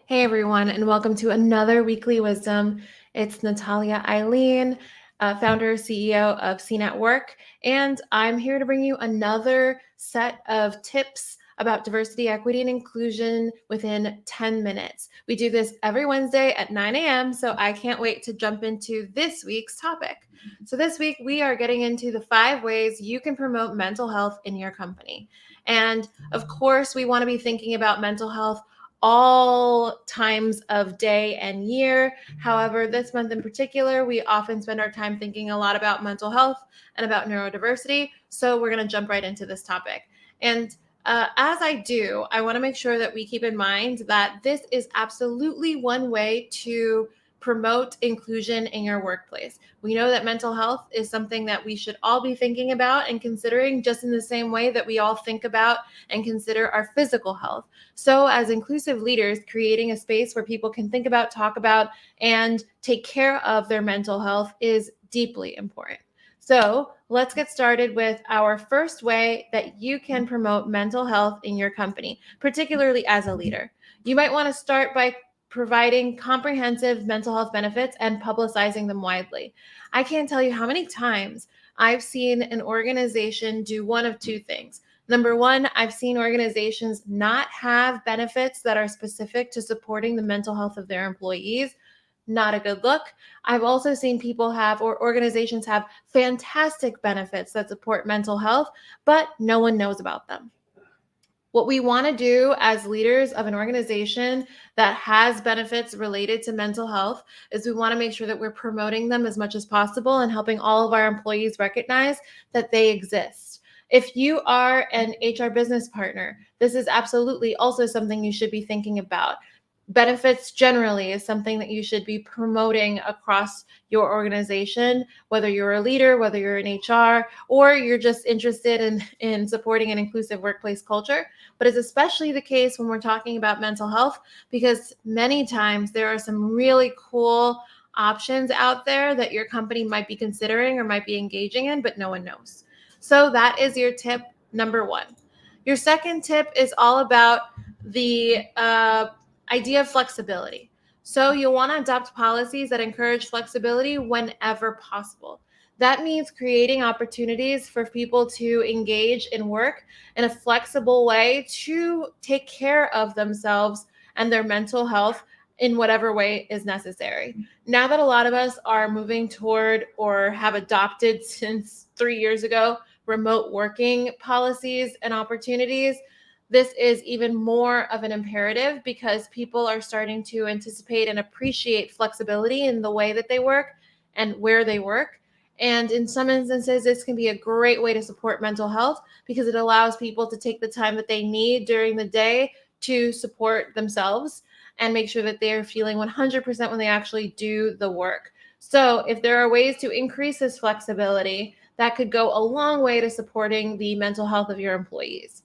Hey everyone, and welcome to another weekly wisdom. It's Natalia Eileen, founder CEO of CNET Work, and I'm here to bring you another set of tips about diversity, equity, and inclusion within 10 minutes. We do this every Wednesday at 9 a.m., so I can't wait to jump into this week's topic. So this week we are getting into the 5 ways you can promote mental health in your company. And of course, we want to be thinking about mental health all times of day and year. However, this month in particular, we often spend our time thinking a lot about mental health and about neurodiversity. So we're going to jump right into this topic. And as I do, I want to make sure that we keep in mind that this is absolutely one way to promote inclusion in your workplace. We know that mental health is something that we should all be thinking about and considering just in the same way that we all think about and consider our physical health. So, as inclusive leaders, creating a space where people can think about, talk about, and take care of their mental health is deeply important. So, let's get started with our first way that you can promote mental health in your company, particularly as a leader. You might want to start by providing comprehensive mental health benefits and publicizing them widely. I can't tell you how many times I've seen an organization do one of two things. Number one, I've seen organizations not have benefits that are specific to supporting the mental health of their employees. Not a good look. I've also seen people have, or organizations have, fantastic benefits that support mental health, but no one knows about them. What we want to do as leaders of an organization that has benefits related to mental health is we want to make sure that we're promoting them as much as possible and helping all of our employees recognize that they exist. If you are an HR business partner, this is absolutely also something you should be thinking about. Benefits generally is something that you should be promoting across your organization, whether you're a leader, whether you're in HR, or you're just interested in supporting an inclusive workplace culture. But it's especially the case when we're talking about mental health, because many times there are some really cool options out there that your company might be considering or might be engaging in, but no one knows. So that is your tip number one. Your second tip is all about the idea of flexibility. So you'll want to adopt policies that encourage flexibility whenever possible. That means creating opportunities for people to engage in work in a flexible way to take care of themselves and their mental health in whatever way is necessary. Now that a lot of us are moving toward or have adopted since 3 years ago remote working policies and opportunities, this is even more of an imperative because people are starting to anticipate and appreciate flexibility in the way that they work and where they work. And in some instances, this can be a great way to support mental health because it allows people to take the time that they need during the day to support themselves and make sure that they're feeling 100% when they actually do the work. So if there are ways to increase this flexibility, that could go a long way to supporting the mental health of your employees.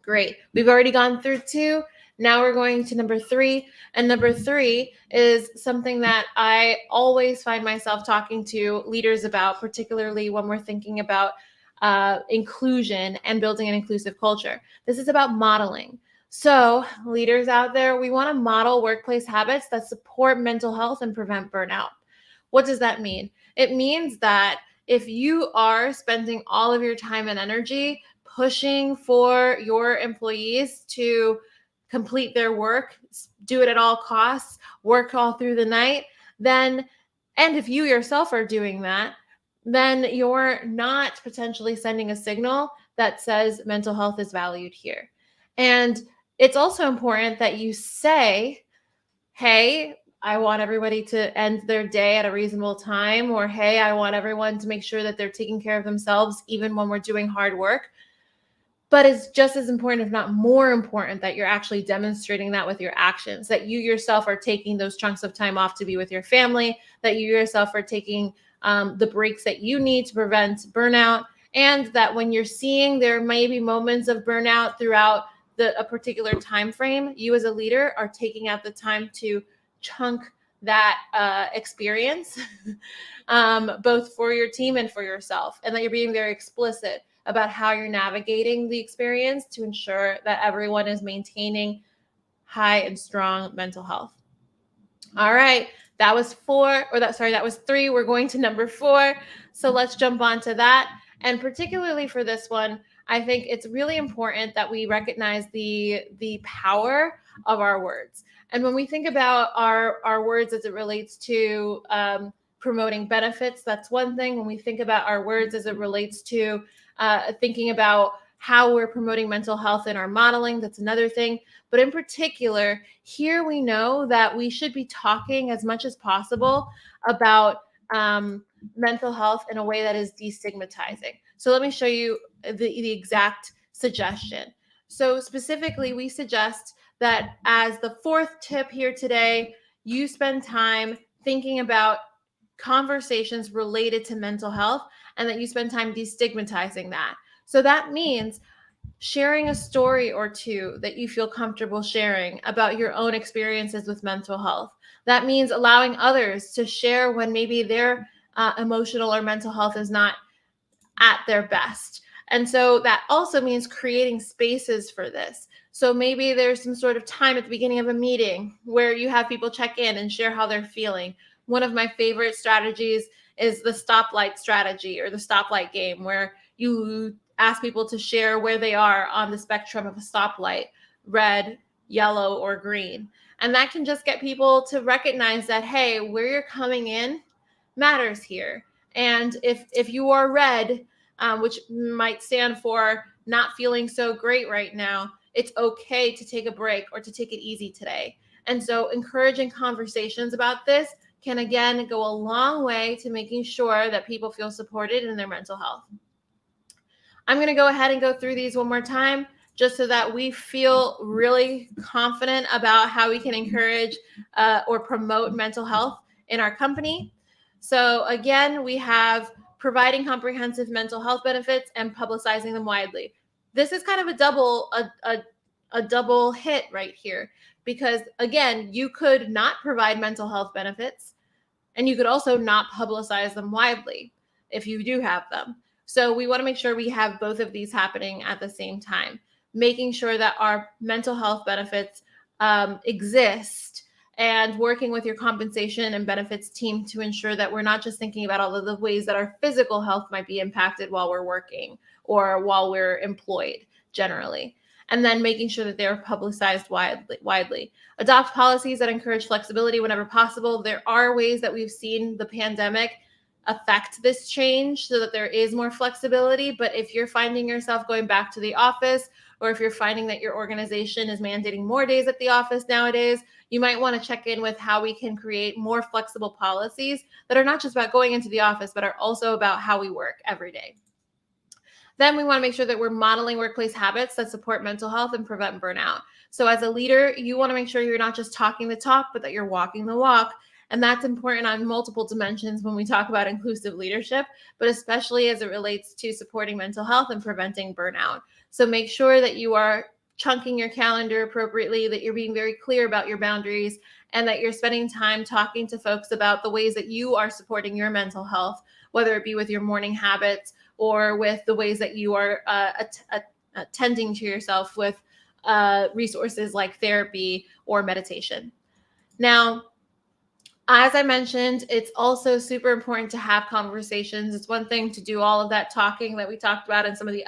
Great. We've already gone through 2. Now we're going to number 3. And number 3 is something that I always find myself talking to leaders about, particularly when we're thinking about inclusion and building an inclusive culture. This is about modeling. So leaders out there, we want to model workplace habits that support mental health and prevent burnout. What does that mean? It means that if you are spending all of your time and energy pushing for your employees to complete their work, do it at all costs, work all through the night, then, and if you yourself are doing that, then you're not potentially sending a signal that says mental health is valued here. And it's also important that you say, hey, I want everybody to end their day at a reasonable time, or hey, I want everyone to make sure that they're taking care of themselves even when we're doing hard work. But it's just as important, if not more important, that you're actually demonstrating that with your actions, that you yourself are taking those chunks of time off to be with your family, that you yourself are taking the breaks that you need to prevent burnout, and that when you're seeing there may be moments of burnout throughout a particular time frame, you as a leader are taking out the time to chunk that experience, both for your team and for yourself, and that you're being very explicit about how you're navigating the experience to ensure that everyone is maintaining high and strong mental health. All right, that was that was 3. We're going to number 4. So let's jump on to that. And particularly for this one, I think it's really important that we recognize the power of our words. And when we think about our words as it relates to promoting benefits, that's one thing. When we think about our words as it relates to thinking about how we're promoting mental health in our modeling, that's another thing. But in particular, here we know that we should be talking as much as possible about mental health in a way that is destigmatizing. So let me show you the exact suggestion. So specifically, we suggest that as the 4th tip here today, you spend time thinking about conversations related to mental health and that you spend time destigmatizing that. So that means sharing a story or two that you feel comfortable sharing about your own experiences with mental health. That means allowing others to share when maybe their emotional or mental health is not at their best. And so that also means creating spaces for this. So maybe there's some sort of time at the beginning of a meeting where you have people check in and share how they're feeling. One of my favorite strategies is the stoplight strategy or the stoplight game, where you ask people to share where they are on the spectrum of a stoplight, red, yellow, or green. And that can just get people to recognize that, hey, where you're coming in matters here. And if you are red, which might stand for not feeling so great right now, it's okay to take a break or to take it easy today. And so encouraging conversations about this can, again, go a long way to making sure that people feel supported in their mental health. I'm going to go ahead and go through these one more time just so that we feel really confident about how we can encourage or promote mental health in our company. So again, we have providing comprehensive mental health benefits and publicizing them widely. This is kind of a double hit right here, because again, you could not provide mental health benefits and you could also not publicize them widely if you do have them. So we want to make sure we have both of these happening at the same time, making sure that our mental health benefits exist, and working with your compensation and benefits team to ensure that we're not just thinking about all of the ways that our physical health might be impacted while we're working or while we're employed generally. And then making sure that they're publicized widely. Adopt policies that encourage flexibility whenever possible. There are ways that we've seen the pandemic affect this change so that there is more flexibility. But if you're finding yourself going back to the office, or if you're finding that your organization is mandating more days at the office nowadays, you might want to check in with how we can create more flexible policies that are not just about going into the office, but are also about how we work every day. Then we want to make sure that we're modeling workplace habits that support mental health and prevent burnout. So as a leader, you want to make sure you're not just talking the talk, but that you're walking the walk. And that's important on multiple dimensions when we talk about inclusive leadership, but especially as it relates to supporting mental health and preventing burnout. So make sure that you are chunking your calendar appropriately, that you're being very clear about your boundaries, and that you're spending time talking to folks about the ways that you are supporting your mental health, whether it be with your morning habits or with the ways that you are attending to yourself with resources like therapy or meditation. Now, as I mentioned, it's also super important to have conversations. It's one thing to do all of that talking that we talked about and some of the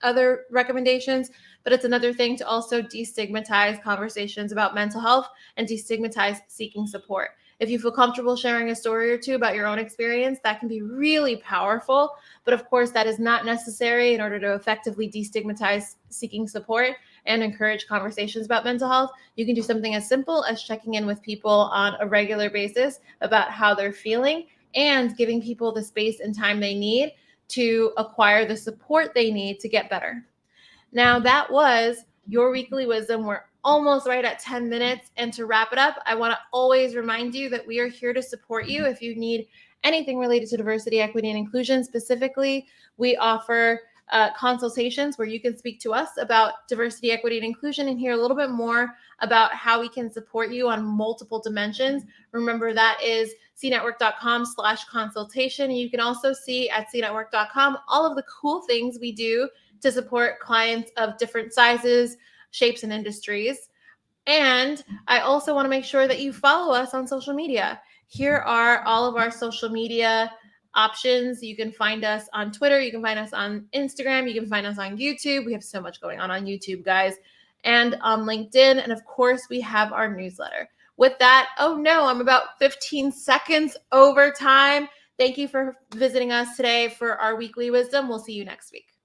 other recommendations, but it's another thing to also destigmatize conversations about mental health and destigmatize seeking support. If you feel comfortable sharing a story or two about your own experience, that can be really powerful. But of course, that is not necessary in order to effectively destigmatize seeking support and encourage conversations about mental health. You can do something as simple as checking in with people on a regular basis about how they're feeling and giving people the space and time they need to acquire the support they need to get better. Now, that was your weekly wisdom. We're almost right at 10 minutes. And to wrap it up, I want to always remind you that we are here to support you. If you need anything related to diversity, equity, and inclusion specifically, we offer consultations where you can speak to us about diversity, equity, and inclusion and hear a little bit more about how we can support you on multiple dimensions. Remember, that is cnetwork.com/consultation. You can also see at cnetwork.com all of the cool things we do to support clients of different sizes, shapes, and industries. And I also want to make sure that you follow us on social media. Here are all of our social media options. You can find us on Twitter. You can find us on Instagram. You can find us on YouTube. We have so much going on YouTube, guys. And on LinkedIn. And of course, we have our newsletter. With that, oh no, I'm about 15 seconds over time. Thank you for visiting us today for our weekly wisdom. We'll see you next week.